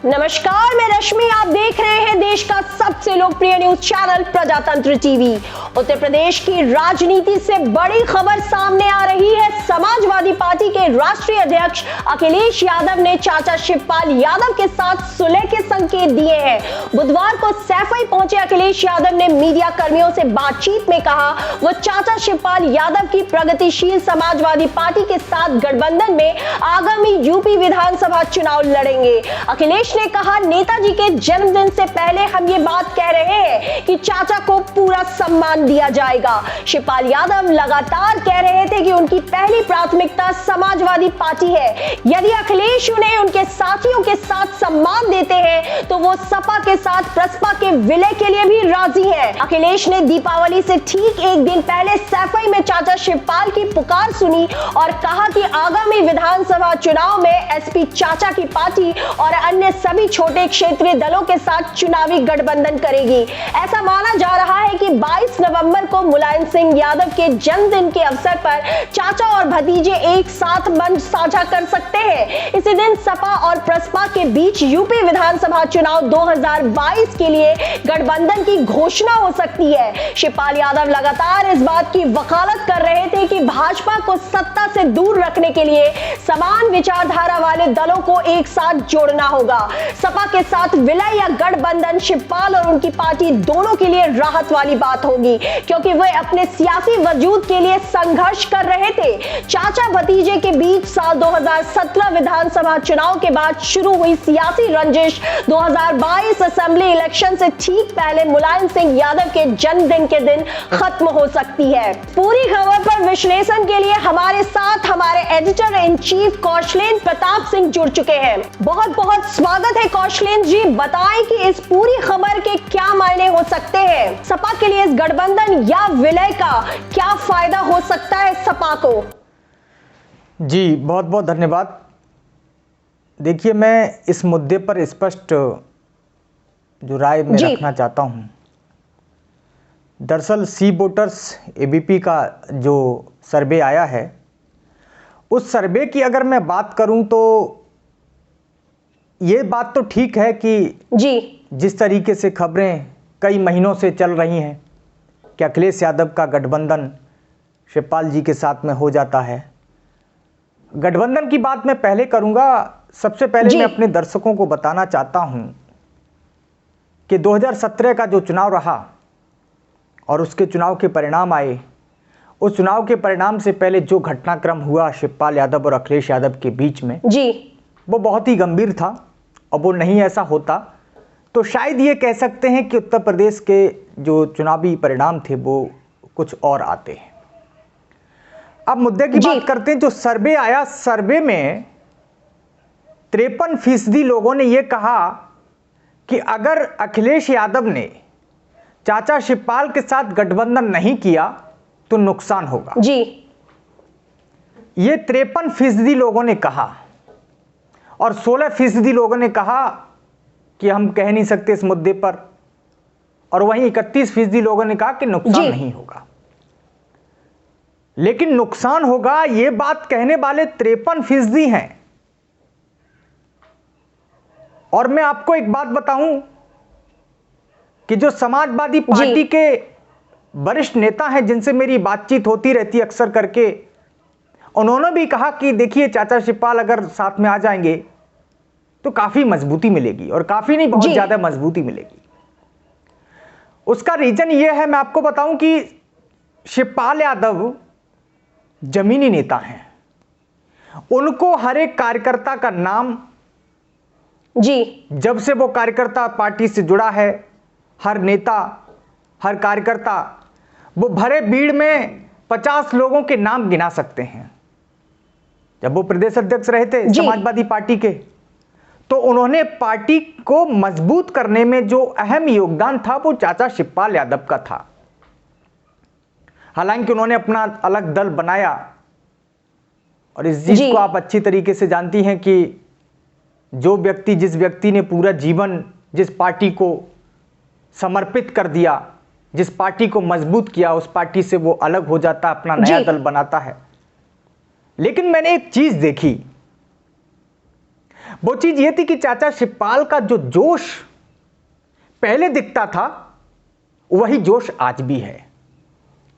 नमस्कार, मैं रश्मि। आप देख रहे हैं देश का सबसे लोकप्रिय न्यूज चैनल प्रजातंत्र टीवी। उत्तर प्रदेश की राजनीति से बड़ी खबर सामने आ रही है। समाजवादी पार्टी के राष्ट्रीय अध्यक्ष अखिलेश यादव ने चाचा शिवपाल यादव के साथ सुलह के संकेत दिए हैं। बुधवार को सैफई पहुंचे अखिलेश यादव ने मीडिया कर्मियों से बातचीत में कहा वो चाचा शिवपाल यादव की प्रगतिशील समाजवादी पार्टी के साथ गठबंधन में आगामी यूपी विधानसभा चुनाव लड़ेंगे। अखिलेश ने कहा, नेताजी के जन्मदिन से पहले हम ये बात कह रहे हैं कि चाचा को पूरा सम्मान दिया जाएगा। शिवपाल यादव लगातार कह रहे थे कि उनकी पहली प्राथमिकता समाजवादी पार्टी है। यदि अखिलेश उन्हें उनके साथियों के साथ सम्मान देते हैं तो वो सपा के साथ प्रसपा के विलय के लिए भी राजी है। अखिलेश ने दीपावली से ठीक एक दिन पहले सैफई में चाचा शिवपाल की पुकार सुनी और कहा कि आगामी विधानसभा चुनाव में एसपी चाचा की पार्टी और अन्य सभी छोटे क्षेत्रीय दलों के साथ चुनावी गठबंधन करेगी। ऐसा माना जा रहा है कि 22 नवंबर को मुलायम सिंह यादव के जन्मदिन के अवसर पर चाचा और भतीजे एक साथ मंच साझा कर सकते हैं। इसी दिन सपा और प्रसपा के बीच यूपी विधानसभा चुनाव 2022 के लिए गठबंधन की घोषणा हो सकती है। शिवपाल यादव लगातार इस बात की वकालत कर रहे थे कि भाजपा को सत्ता से दूर रखने के लिए समान विचारधारा वाले दलों को एक साथ जोड़ना होगा। सपा के साथ विलय या गठबंधन शिवपाल और उनकी पार्टी दोनों के लिए राहत वाली बात होगी, क्योंकि वे अपने सियासी वजूद के लिए संघर्ष कर रहे थे। चाचा भतीजे के बीच साल 2017 विधानसभा चुनाव के बाद शुरू हुई सियासी रंजिश 2022 असेंबली इलेक्शन से ठीक पहले मुलायम सिंह यादव के जन्मदिन के दिन खत्म हो सकती है। पूरी खबर पर विश्लेषण के लिए हमारे साथ हमारे editor in chief Kaushalen Pratap Singh जुड़ चुके हैं। बहुत बहुत स्वागत है कौशलेन जी। बताएं कि इस पूरी खबर के क्या मायने हो सकते हैं। सपा के लिए इस गठबंधन या विलय का क्या फायदा हो सकता है सपा को? जी बहुत बहुत धन्यवाद। देखिए, मैं इस मुद्दे पर स्पष्ट जो राय में रखना चाहता हूं। दरअसल सी वोटर्स एबीपी का जो सर्वे आया है, उस सर्वे की अगर मैं बात करूं तो ये बात तो ठीक है कि जिस तरीके से खबरें कई महीनों से चल रही हैं कि अखिलेश यादव का गठबंधन शिवपाल जी के साथ में हो जाता है। गठबंधन की बात मैं पहले करूंगा। सबसे पहले मैं अपने दर्शकों को बताना चाहता हूं कि 2017 का जो चुनाव रहा और उसके चुनाव के परिणाम आए, उस चुनाव के परिणाम से पहले जो घटनाक्रम हुआ शिवपाल यादव और अखिलेश यादव के बीच में वो बहुत ही गंभीर था। और वो नहीं ऐसा होता तो शायद ये कह सकते हैं कि उत्तर प्रदेश के जो चुनावी परिणाम थे वो कुछ और आते हैं। अब मुद्दे की बात करते हैं। जो सर्वे आया, सर्वे में 53% लोगों ने यह कहा कि अगर अखिलेश यादव ने चाचा शिवपाल के साथ गठबंधन नहीं किया तो नुकसान होगा। ये 53% लोगों ने कहा और 16% लोगों ने कहा कि हम कह नहीं सकते इस मुद्दे पर, और वहीं 31% लोगों ने कहा कि नुकसान नहीं होगा। लेकिन नुकसान होगा ये बात कहने वाले 53% हैं। और मैं आपको एक बात बताऊं कि जो समाजवादी पार्टी के वरिष्ठ नेता हैं जिनसे मेरी बातचीत होती रहती है अक्सर करके, उन्होंने भी कहा कि देखिए चाचा शिवपाल अगर साथ में आ जाएंगे तो काफी मजबूती मिलेगी, और काफी नहीं बहुत ज्यादा मजबूती मिलेगी। उसका रीजन यह है, मैं आपको बताऊं कि शिवपाल यादव जमीनी नेता हैं। उनको हर एक कार्यकर्ता का नाम, जब से वो कार्यकर्ता पार्टी से जुड़ा है, हर नेता हर कार्यकर्ता वो भरे भीड़ में 50 लोगों के नाम गिना सकते हैं। जब वो प्रदेश अध्यक्ष रहे थे समाजवादी पार्टी के, तो उन्होंने पार्टी को मजबूत करने में जो अहम योगदान था वो चाचा शिवपाल यादव का था। हालांकि उन्होंने अपना अलग दल बनाया, और इस चीज को आप अच्छी तरीके से जानती हैं कि जिस व्यक्ति ने पूरा जीवन जिस पार्टी को समर्पित कर दिया, जिस पार्टी को मजबूत किया, उस पार्टी से वो अलग हो जाता, अपना नया दल बनाता है। लेकिन मैंने एक चीज देखी, वो चीज ये थी कि चाचा शिवपाल का जो जोश पहले दिखता था वही जोश आज भी है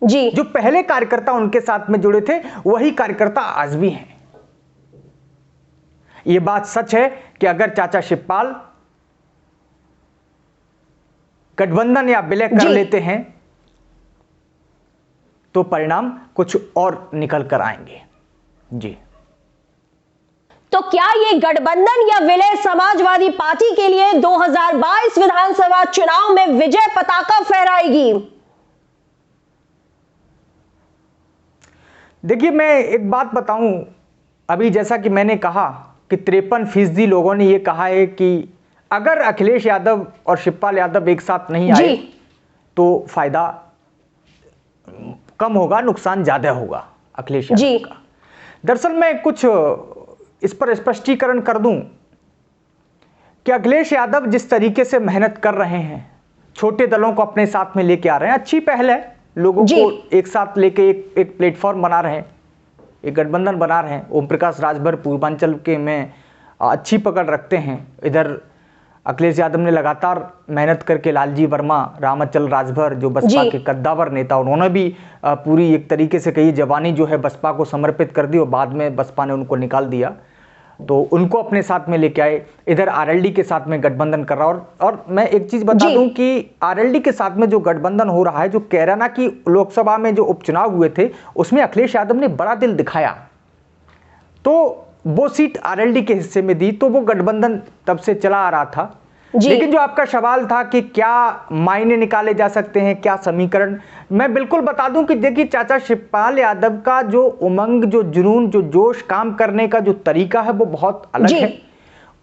जी। जो पहले कार्यकर्ता उनके साथ में जुड़े थे वही कार्यकर्ता आज भी हैं। यह बात सच है कि अगर चाचा शिवपाल गठबंधन या विलय कर लेते हैं तो परिणाम कुछ और निकल कर आएंगे। जी, तो क्या ये गठबंधन या विलय समाजवादी पार्टी के लिए 2022 विधानसभा चुनाव में विजय पताका फहराएगी? देखिए, मैं एक बात बताऊं, अभी जैसा कि मैंने कहा कि 53% लोगों ने यह कहा है कि अगर अखिलेश यादव और शिवपाल यादव एक साथ नहीं आए तो फायदा कम होगा, नुकसान ज्यादा होगा अखिलेश यादव का। दरअसल मैं कुछ इस पर स्पष्टीकरण कर दूं कि अखिलेश यादव जिस तरीके से मेहनत कर रहे हैं, छोटे दलों को अपने साथ में लेके आ रहे हैं, अच्छी पहल है, लोगों को एक साथ लेके एक प्लेटफॉर्म बना रहे हैं, एक गठबंधन बना रहे हैं। ओम प्रकाश राजभर पूर्वांचल के में अच्छी पकड़ रखते हैं। इधर अखिलेश यादव ने लगातार मेहनत करके लालजी वर्मा, रामाचल राजभर जो बसपा के कद्दावर नेता, उन्होंने भी पूरी एक तरीके से कही जवानी जो है बसपा को समर्पित कर दी और बाद में बसपा ने उनको निकाल दिया, तो उनको अपने साथ में लेके आए। इधर आरएलडी के साथ में गठबंधन कर रहा और मैं एक चीज बता दूं कि आरएलडी के साथ में जो गठबंधन हो रहा है, जो कैराना की लोकसभा में जो उपचुनाव हुए थे उसमें अखिलेश यादव ने बड़ा दिल दिखाया, तो वो सीट आरएलडी के हिस्से में दी, तो वो गठबंधन तब से चला आ रहा था। लेकिन जो आपका सवाल था कि क्या मायने निकाले जा सकते हैं, क्या समीकरण, मैं बिल्कुल बता दूं कि देखिए, चाचा शिवपाल यादव का जो उमंग, जो जुनून, जो जोश, काम करने का जो तरीका है वो बहुत अलग है।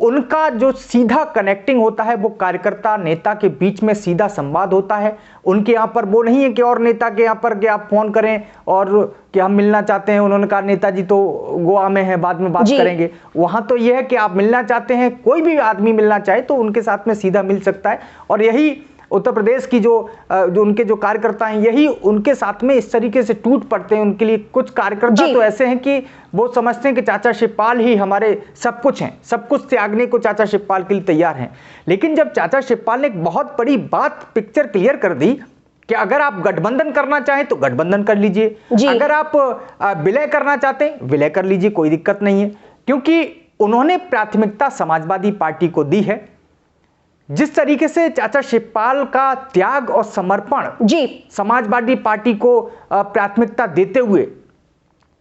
उनका जो सीधा कनेक्टिंग होता है वो कार्यकर्ता नेता के बीच में सीधा संवाद होता है। उनके यहाँ पर वो नहीं है कि और नेता के यहाँ पर कि आप फोन करें और कि हम मिलना चाहते हैं, उन्होंने कहा नेताजी तो गोवा में है, बाद में बात करेंगे। वहां तो यह है कि आप मिलना चाहते हैं, कोई भी आदमी मिलना चाहे तो उनके साथ में सीधा मिल सकता है। और यही उत्तर प्रदेश की जो उनके जो कार्यकर्ता हैं, यही उनके साथ में इस तरीके से टूट पड़ते हैं। उनके लिए कुछ कार्यकर्ता तो ऐसे हैं कि वो समझते हैं कि चाचा शिवपाल ही हमारे सब कुछ हैं, सब कुछ त्यागने को चाचा शिवपाल के लिए तैयार हैं। लेकिन जब चाचा शिवपाल ने एक बहुत बड़ी बात पिक्चर क्लियर कर दी कि अगर आप गठबंधन करना चाहें तो गठबंधन कर लीजिए, अगर आप विलय करना चाहते हैं विलय कर लीजिए, कोई दिक्कत नहीं है, क्योंकि उन्होंने प्राथमिकता समाजवादी पार्टी को दी है। जिस तरीके से चाचा शिवपाल का त्याग और समर्पण समाजवादी पार्टी को प्राथमिकता देते हुए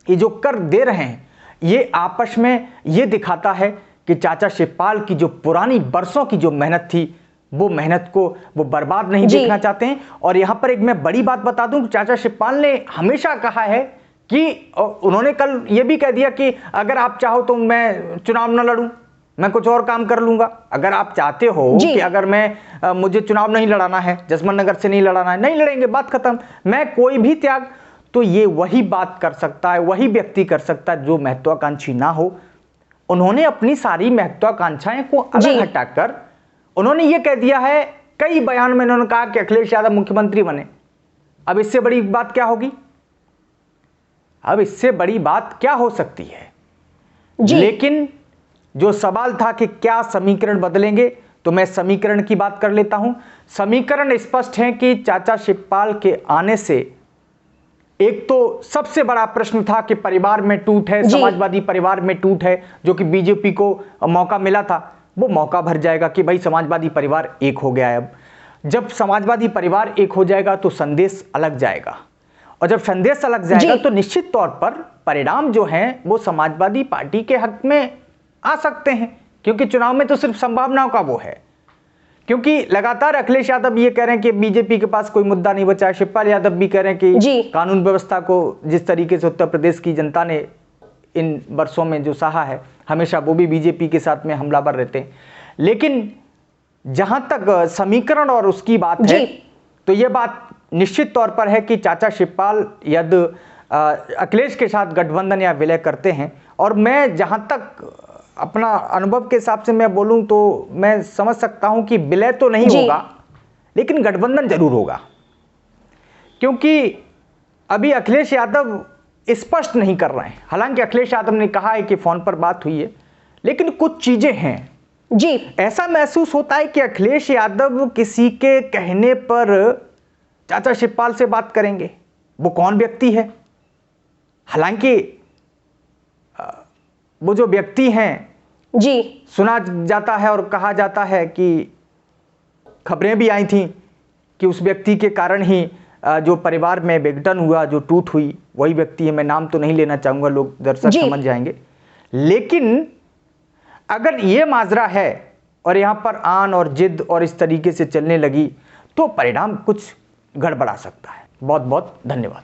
ये जो कर दे रहे हैं, ये आपस में ये दिखाता है कि चाचा शिवपाल की जो पुरानी बरसों की जो मेहनत थी, वो मेहनत को वो बर्बाद नहीं देखना चाहते हैं। और यहां पर एक मैं बड़ी बात बता दूं, चाचा शिवपाल ने हमेशा कहा है कि उन्होंने कल ये भी कह दिया कि अगर आप चाहो तो मैं चुनाव न लड़ूं, मैं कुछ और काम कर लूंगा। अगर आप चाहते हो कि अगर मैं मुझे चुनाव नहीं लड़ाना है, जसवंत नगर से नहीं लड़ाना है, नहीं लड़ेंगे, बात खत्म, मैं कोई भी त्याग, तो ये वही बात कर सकता है, वही व्यक्ति कर सकता है जो महत्वाकांक्षी ना हो। उन्होंने अपनी सारी महत्वाकांक्षाएं को अलग हटाकर उन्होंने ये कह दिया है, कई बयान में उन्होंने कहा कि अखिलेश यादव मुख्यमंत्री बने। अब इससे बड़ी बात क्या होगी? अब इससे बड़ी बात क्या हो सकती है? लेकिन जो सवाल था कि क्या समीकरण बदलेंगे, तो मैं समीकरण की बात कर लेता हूं। समीकरण स्पष्ट है कि चाचा शिवपाल के आने से एक तो सबसे बड़ा प्रश्न था कि परिवार में टूट है, समाजवादी परिवार में टूट है, जो कि बीजेपी को मौका मिला था, वो मौका भर जाएगा कि भाई समाजवादी परिवार एक हो गया है। अब जब समाजवादी परिवार एक हो जाएगा तो संदेश अलग जाएगा, और जब संदेश अलग जाएगा तो निश्चित तौर पर परिणाम जो है वो समाजवादी पार्टी के हक में आ सकते हैं, क्योंकि चुनाव में तो सिर्फ संभावनाओं का वो है। क्योंकि लगातार अखिलेश यादव ये कह रहे हैं कि बीजेपी के पास कोई मुद्दा नहीं बचा है, शिवपाल यादव भी कह रहे हैं कि कानून व्यवस्था को जिस तरीके से उत्तर प्रदेश की जनता ने इन वर्षों में जो सहा है, हमेशा वो भी बीजेपी के साथ में हमलावर रहते हैं। लेकिन जहां तक समीकरण और उसकी बात है, तो यह बात निश्चित तौर पर है कि चाचा शिवपाल यदि अखिलेश के साथ गठबंधन या विलय करते हैं, और मैं जहां तक अपना अनुभव के हिसाब से मैं बोलूं तो मैं समझ सकता हूं कि विलय तो नहीं होगा, लेकिन गठबंधन जरूर होगा। क्योंकि अभी अखिलेश यादव स्पष्ट नहीं कर रहे हैं। हालांकि अखिलेश यादव ने कहा है कि फोन पर बात हुई है, लेकिन कुछ चीजें हैं जी, ऐसा महसूस होता है कि अखिलेश यादव किसी के कहने पर चाचा शिवपाल से बात करेंगे। वो कौन व्यक्ति है? हालांकि वो जो व्यक्ति हैं जी, सुना जाता है और कहा जाता है कि खबरें भी आई थी कि उस व्यक्ति के कारण ही जो परिवार में विघटन हुआ, जो टूट हुई, वही व्यक्ति है। मैं नाम तो नहीं लेना चाहूंगा, लोग दर्शक समझ जाएंगे। लेकिन अगर ये माजरा है और यहां पर आन और जिद और इस तरीके से चलने लगी तो परिणाम कुछ गड़बड़ा सकता है। बहुत बहुत धन्यवाद।